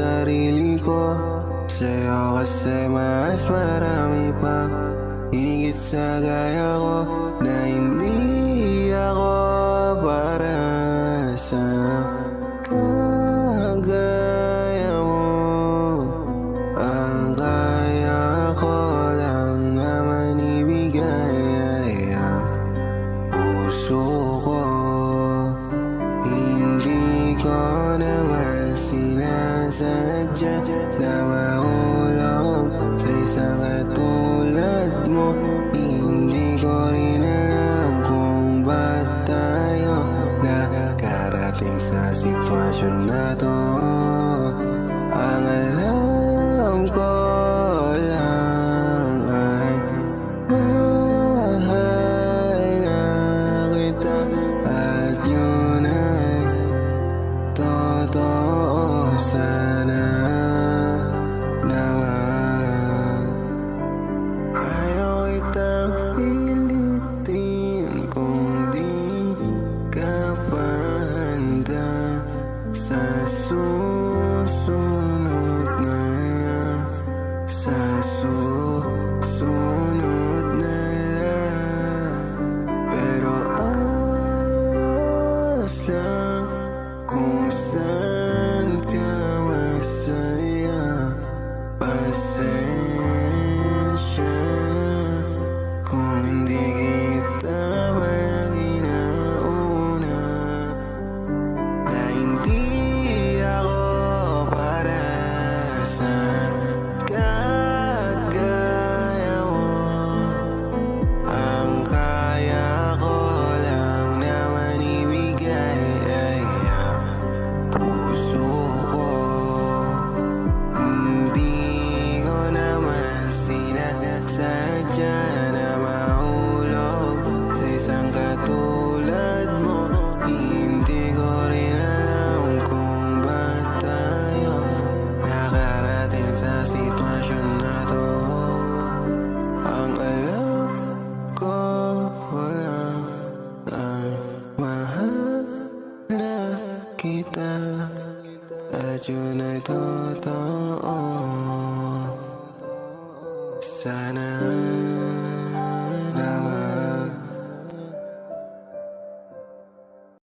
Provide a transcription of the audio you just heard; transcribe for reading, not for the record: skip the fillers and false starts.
sarili ko. Sa'yo kasi mas marami pa higit sa gaya ko, na hindi ako para sa kagaya mo. Ang kaya ko lang naman ibigay ang puso ko. Hindi ko naman sinasadya na mahulog sa isang katulad mo. Hindi ko rin alam kung ba't tayo nakarating sa sitwasyon na to. Ang alam ko lang ay mahal na kita, at yun ay totoo sana naman. Ayaw kitang pilitin kung di ka pa handa. Sa susunod na lang, sa susunod na lang. Pero ayos lang kung saan ka masaya. Pasensya na kung hindi kita palagi nauna, na hindi ako para sa kagaya mo. Ang kaya ko lang naman ibigay ay ang puso ko. Hindi ko naman sinasadya na mahulog sa isang katulad mo. Hindi ko rin alam kung ba't tayo nakarating sa sitwasyon na to. Ang alam ko lang ay mahal na kita, at yun ay totoo sana.